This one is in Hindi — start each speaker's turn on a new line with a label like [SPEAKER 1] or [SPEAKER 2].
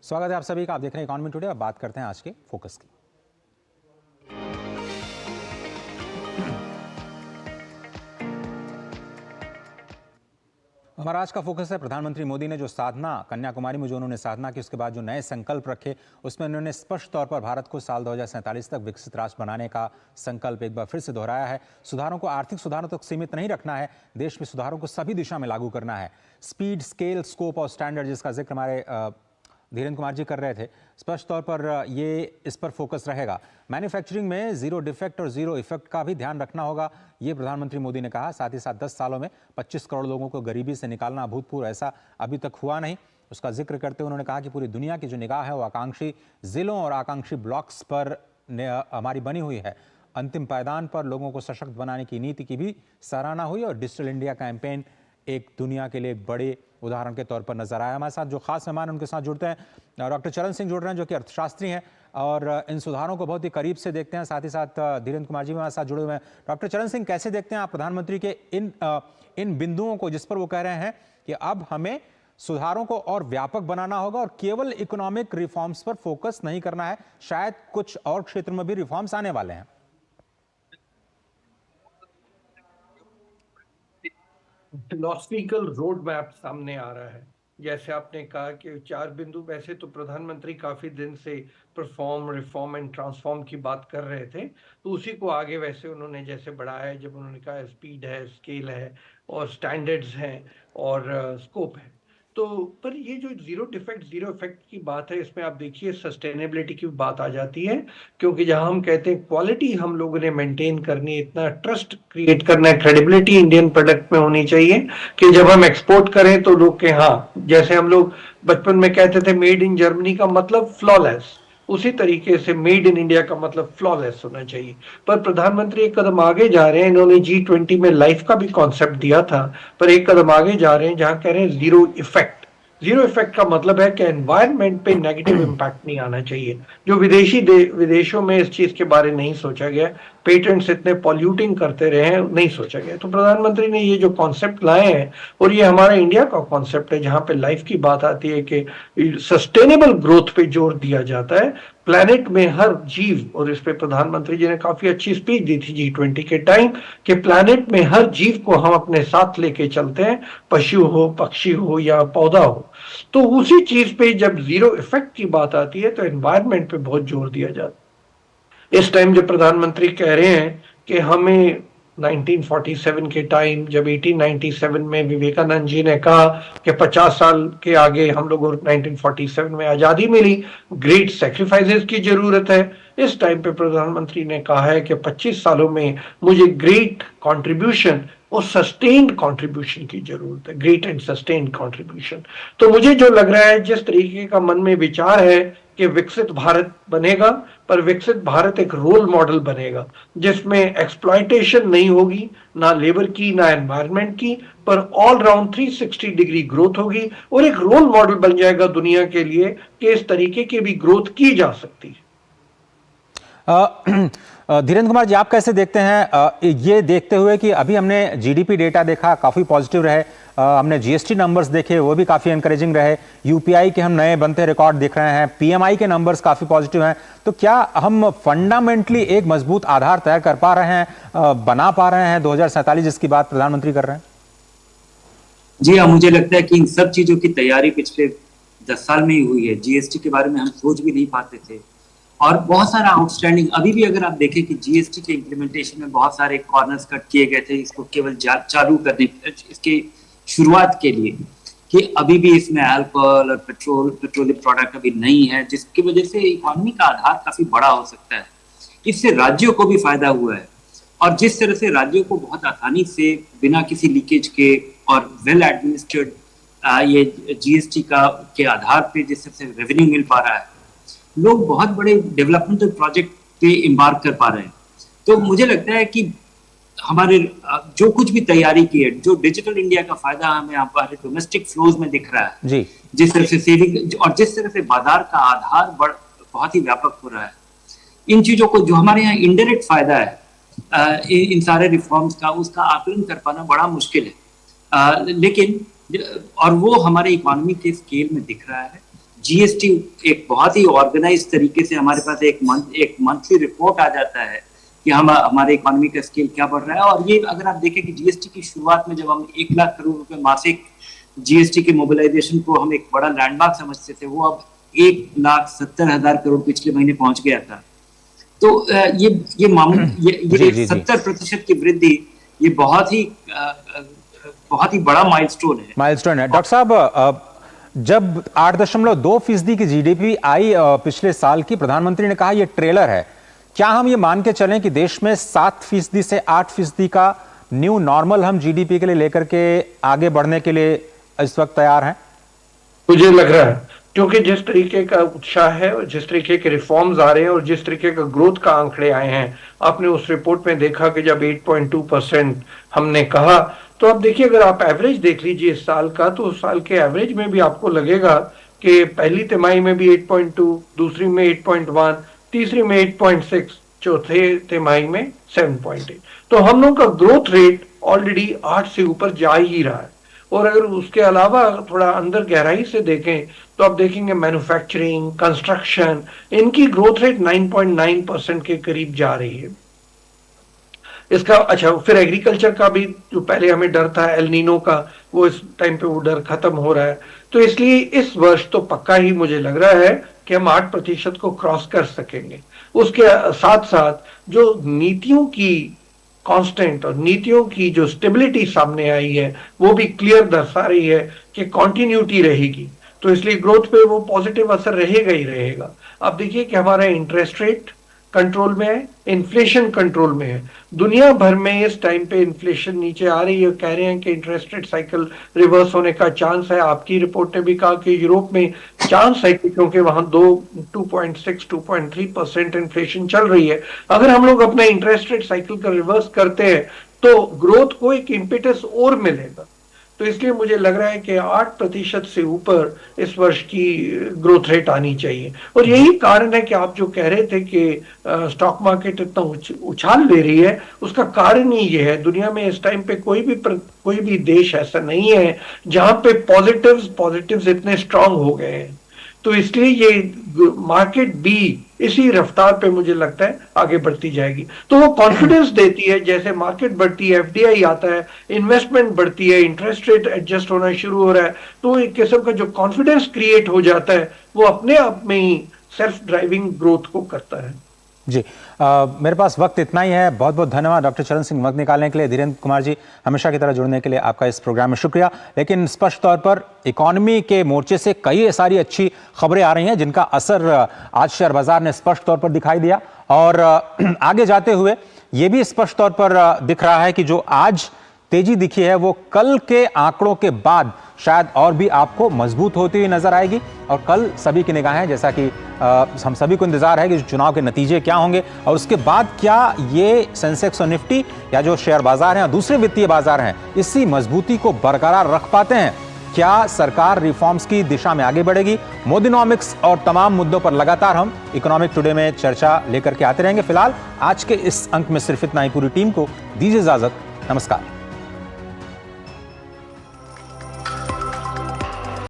[SPEAKER 1] स्वागत है आप सभी का। आप देख रहे हैं इकोनॉमी टुडे। अब बात करते हैं आज के फोकस की। हमारा आज का फोकस है प्रधानमंत्री मोदी ने जो साधना कन्याकुमारी में जो उन्होंने साधना की, उसके बाद जो नए संकल्प रखे, उसमें उन्होंने स्पष्ट तौर पर भारत को साल 2047 तक विकसित राष्ट्र बनाने का संकल्प एक बार फिर से दोहराया है। सुधारों को आर्थिक सुधारों तक सीमित नहीं रखना है, देश में सुधारों को सभी दिशा में लागू करना है। स्पीड, स्केल, स्कोप और स्टैंडर्ड, जिसका जिक्र हमारे धीरेन्द्र कुमार जी कर रहे थे, स्पष्ट तौर पर ये इस पर फोकस रहेगा। मैन्युफैक्चरिंग में जीरो डिफेक्ट और जीरो इफेक्ट का भी ध्यान रखना होगा, ये प्रधानमंत्री मोदी ने कहा। साथ ही साथ 10 सालों में 25 करोड़ लोगों को गरीबी से निकालना अभूतपूर्व, ऐसा अभी तक हुआ नहीं, उसका जिक्र करते हुए उन्होंने कहा कि पूरी दुनिया की जो निगाह है वो आकांक्षी जिलों और आकांक्षी ब्लॉक्स पर हमारी बनी हुई है। अंतिम पायदान पर लोगों को सशक्त बनाने की नीति की भी सराहना हुई और डिजिटल इंडिया कैंपेन एक दुनिया के लिए बड़े उदाहरण के तौर पर नजर आया। हमारे साथ जो खास मेहमान उनके साथ जुड़ते हैं, डॉक्टर चरण सिंह जुड़ रहे हैं जो कि अर्थशास्त्री हैं और इन सुधारों को बहुत ही करीब से देखते हैं। साथ ही साथ धीरेन्द्र कुमार जी हमारे साथ जुड़े हुए हैं। डॉक्टर चरण सिंह, कैसे देखते हैं आप प्रधानमंत्री के इन बिंदुओं को, जिस पर वो कह रहे हैं कि अब हमें सुधारों को और व्यापक बनाना होगा और केवल इकोनॉमिक रिफॉर्म्स पर फोकस नहीं करना है, शायद कुछ और क्षेत्र में भी रिफॉर्म्स आने वाले हैं?
[SPEAKER 2] फिलोसफिकल रोड मैप सामने आ रहा है। जैसे आपने कहा कि 4 बिंदु, वैसे तो प्रधानमंत्री काफी दिन से परफॉर्म, रिफॉर्म एंड ट्रांसफॉर्म की बात कर रहे थे, तो उसी को आगे वैसे उन्होंने जैसे बढ़ाया है, जब उन्होंने कहा स्पीड है, स्केल है और स्टैंडर्ड्स हैं और स्कोप है। तो पर ये जो जीरो डिफेक्ट जीरो इफेक्ट की बात है, इसमें आप देखिए सस्टेनेबिलिटी की बात आ जाती है, क्योंकि जहां हम कहते हैं क्वालिटी हम लोगों ने मेंटेन करनी है, इतना ट्रस्ट क्रिएट करना है, क्रेडिबिलिटी इंडियन प्रोडक्ट में होनी चाहिए कि जब हम एक्सपोर्ट करें तो लोग के हाँ, जैसे हम लोग बचपन में कहते थे मेड इन जर्मनी का मतलब फ्लॉलेस, उसी तरीके से मेड इन इंडिया का मतलब फ्लॉलेस होना चाहिए। पर प्रधानमंत्री एक कदम आगे जा रहे हैं, इन्होंने G20 में लाइफ का भी कॉन्सेप्ट दिया था, पर एक कदम आगे जा रहे हैं जहां कह रहे हैं जीरो इफेक्ट। जीरो इफेक्ट का मतलब है कि एनवायरनमेंट पे नेगेटिव इंपैक्ट नहीं आना चाहिए, जो विदेशों में इस चीज के बारे नहीं सोचा गया। पेटेंट्स इतने पॉल्यूटिंग करते रहे हैं, नहीं सोचा गया। तो प्रधानमंत्री ने ये जो कॉन्सेप्ट लाए हैं, और ये हमारा इंडिया का कॉन्सेप्ट है, जहां पे लाइफ की बात आती है कि सस्टेनेबल ग्रोथ पे जोर दिया जाता है। प्लैनेट में हर जीव, और इस पे प्रधानमंत्री जी ने काफी अच्छी स्पीच दी थी G20 के टाइम, कि प्लैनेट में हर जीव को हम अपने साथ लेके चलते हैं, पशु हो, पक्षी हो या पौधा हो। तो उसी चीज पे जब जीरो इफेक्ट की बात आती है तो एनवायरनमेंट पे बहुत जोर दिया जाता है। इस टाइम जब प्रधानमंत्री कह रहे हैं कि हमें 1947 के टाइम, जब 1897 में विवेकानंद जी ने कहा कि 50 साल के आगे हम लोगों को 1947 में आजादी मिली, ग्रेट सैक्रिफाइसेस की जरूरत है। इस टाइम पे प्रधानमंत्री ने कहा है कि 25 सालों में मुझे ग्रेट कंट्रीब्यूशन और सस्टेन्ड कंट्रीब्यूशन की जरूरत है, ग्रेट एंड सस्टेन्ड कंट्रीब्यूशन। तो मुझे जो लग रहा है, जिस तरीके का मन में विचार है कि विकसित भारत बनेगा, पर विकसित भारत एक रोल मॉडल बनेगा जिसमें एक्सप्लॉयटेशन नहीं होगी, ना लेबर की ना एनवायरनमेंट की, पर ऑल राउंड 360 डिग्री ग्रोथ होगी, और एक रोल मॉडल बन जाएगा दुनिया के लिए कि इस तरीके की भी ग्रोथ की जा सकती है।
[SPEAKER 1] धीरेन्द्र कुमार जी, आप कैसे देखते हैं ये देखते हुए कि अभी हमने जीडीपी डेटा देखा, काफी पॉजिटिव रहे, हमने जीएसटी नंबर्स देखे, वो भी काफी एनकरेजिंग रहे, यूपीआई के हम नए बनते रिकॉर्ड देख रहे हैं, पीएमआई के नंबर्स काफी पॉजिटिव हैं, तो क्या हम फंडामेंटली एक मजबूत आधार तय कर पा रहे हैं, बना पा रहे हैं 2047 जिसकी बात प्रधानमंत्री कर रहे हैं?
[SPEAKER 3] जी हाँ, मुझे लगता है कि इन सब चीजों की तैयारी पिछले 10 साल में ही हुई है। जीएसटी के बारे में हम सोच भी नहीं पाते थे, और बहुत सारा आउटस्टैंडिंग, अभी भी अगर आप देखें कि जीएसटी के इम्प्लीमेंटेशन में बहुत सारे कॉर्नर्स कट किए गए थे, इसको केवल चालू करने, इसके शुरुआत के लिए, कि अभी भी इसमें अल्कोहल और पेट्रोलियम प्रोडक्ट अभी नहीं है, जिसकी वजह से इकोनॉमी का आधार काफी बड़ा हो सकता है। इससे राज्यों को भी फायदा हुआ है, और जिस तरह से राज्यों को बहुत आसानी से बिना किसी लीकेज के और वेल एडमिनिस्ट्रेड ये जीएसटी के आधार पे जिस तरह से रेवेन्यू मिल पा रहा है, लोग बहुत बड़े डेवलपमेंटल प्रोजेक्ट पे इम्बार्क कर पा रहे हैं। तो मुझे लगता है कि हमारे जो कुछ भी तैयारी की है, जो डिजिटल इंडिया का फायदा हमें हमारे डोमेस्टिक फ्लोज में दिख रहा है जी, जिस तरह से सेविंग और जिस तरह से बाजार का आधार बहुत ही व्यापक हो रहा है, इन चीजों को जो हमारे यहाँ इनडायरेक्ट फायदा है इन सारे रिफॉर्म्स का, उसका आकलन कर पाना बड़ा मुश्किल है, लेकिन और वो हमारे इकोनॉमी के स्केल में दिख रहा है। जीएसटी एक बहुत ही ऑर्गेनाइज तरीके से हमारे पास एक मंथली रिपोर्ट आ जाता है कि हमारे इकोनॉमी का स्केल क्या बढ़ रहा है। और ये अगर आप देखें कि जीएसटी की शुरुआत में जब हम 1 लाख करोड़ रुपए मासिक जीएसटी के मोबिलाइजेशन को हम एक बड़ा लैंडमार्क समझते थे, वो अब 1,70,000 करोड़ पिछले महीने पहुंच गया था। तो ये 70% की वृद्धि, ये बहुत ही बड़ा माइलस्टोन है।
[SPEAKER 1] डॉक्टर साहब, जब 8.2% की जीडीपी आई पिछले साल की, प्रधानमंत्री ने कहा ये ट्रेलर है। क्या हम ये मान के चलें कि देश में 7% से 8% का न्यू नॉर्मल हम जीडीपी के लिए लेकर के आगे बढ़ने के लिए इस वक्त तैयार हैं?
[SPEAKER 2] मुझे लग रहा है, क्योंकि जिस तरीके का उत्साह है और जिस तरीके के रिफॉर्म्स आ रहे हैं और जिस तरीके का ग्रोथ का आंकड़े आए हैं, आपने उस रिपोर्ट में देखा कि जब 8.2% हमने कहा, तो अब देखिए अगर आप एवरेज देख लीजिए इस साल का, तो उस साल के एवरेज में भी आपको लगेगा कि पहली तिमाही में भी 8.2, दूसरी में 8.1, तीसरी में 8.6, चौथे तिमाही में 7.8। तो हम लोग का ग्रोथ रेट ऑलरेडी 8 से ऊपर जा ही रहा है। और अगर उसके अलावा थोड़ा अंदर गहराई से देखें तो आप देखेंगे मैन्युफैक्चरिंग, कंस्ट्रक्शन, इनकी ग्रोथ रेट 9.9% के करीब जा रही है। इसका अच्छा, फिर एग्रीकल्चर का भी जो पहले हमें डर था एल नीनो का, वो इस टाइम पे वो डर खत्म हो रहा है। तो इसलिए इस वर्ष तो पक्का ही मुझे लग रहा है कि हम 8% को क्रॉस कर सकेंगे। उसके साथ साथ जो नीतियों की कांस्टेंट और नीतियों की जो स्टेबिलिटी सामने आई है, वो भी क्लियर दर्शा रही है कि कंटिन्यूटी रहेगी। तो इसलिए ग्रोथ पे वो पॉजिटिव असर रहेगा ही रहेगा। अब देखिए कि हमारा इंटरेस्ट रेट कंट्रोल में है, इन्फ्लेशन कंट्रोल में है। दुनिया भर में इस टाइम पे इन्फ्लेशन नीचे आ रही है, कह रहे हैं कि इंटरेस्ट रेट साइकिल रिवर्स होने का चांस है। आपकी रिपोर्ट ने भी कहा कि यूरोप में चांस है, क्योंकि वहां 2.3% इन्फ्लेशन चल रही है। अगर हम लोग अपना इंटरेस्ट रेट साइकिल का रिवर्स करते हैं तो ग्रोथ को एक इम्पेटस और मिलेगा। तो इसलिए मुझे लग रहा है कि 8% से ऊपर इस वर्ष की ग्रोथ रेट आनी चाहिए। और यही कारण है कि आप जो कह रहे थे कि स्टॉक मार्केट इतना उछाल ले रही है, उसका कारण ही ये है, दुनिया में इस टाइम पे कोई भी देश ऐसा नहीं है जहां पे पॉजिटिव्स इतने स्ट्रांग हो गए हैं। तो इसलिए ये मार्केट भी इसी रफ्तार पे मुझे लगता है आगे बढ़ती जाएगी। तो वो कॉन्फिडेंस देती है, जैसे मार्केट बढ़ती है, एफडीआई आता है, इन्वेस्टमेंट बढ़ती है, इंटरेस्ट रेट एडजस्ट होना शुरू हो रहा है, तो एक किस्म का जो कॉन्फिडेंस क्रिएट हो जाता है, वो अपने आप में ही सेल्फ ड्राइविंग ग्रोथ को करता है।
[SPEAKER 1] जी, मेरे पास वक्त इतना ही है। बहुत बहुत धन्यवाद डॉक्टर चरण सिंह, वक्त निकालने के लिए। धीरेन्द्र कुमार जी, हमेशा की तरह जुड़ने के लिए आपका इस प्रोग्राम में शुक्रिया। लेकिन स्पष्ट तौर पर इकोनॉमी के मोर्चे से कई सारी अच्छी खबरें आ रही हैं, जिनका असर आज शेयर बाजार ने स्पष्ट तौर पर दिखाई दिया। और आगे जाते हुए ये भी स्पष्ट तौर पर दिख रहा है कि जो आज तेजी दिखी है, वो कल के आंकड़ों के बाद शायद और भी आपको मजबूत होती हुई नजर आएगी। और कल सभी की निगाहें, जैसा कि हम सभी को इंतजार है कि चुनाव के नतीजे क्या होंगे और उसके बाद क्या ये सेंसेक्स और निफ्टी या जो शेयर बाजार हैं, दूसरे वित्तीय बाजार हैं, इसी मजबूती को बरकरार रख पाते हैं। क्या सरकार रिफॉर्म्स की दिशा में आगे बढ़ेगी? मोदीनॉमिक्स और तमाम मुद्दों पर लगातार हम इकोनॉमिक टुडे में चर्चा लेकर के आते रहेंगे। फिलहाल आज के इस अंक में सिर्फ इतना ही। पूरी टीम को दीजिए इजाजत। नमस्कार।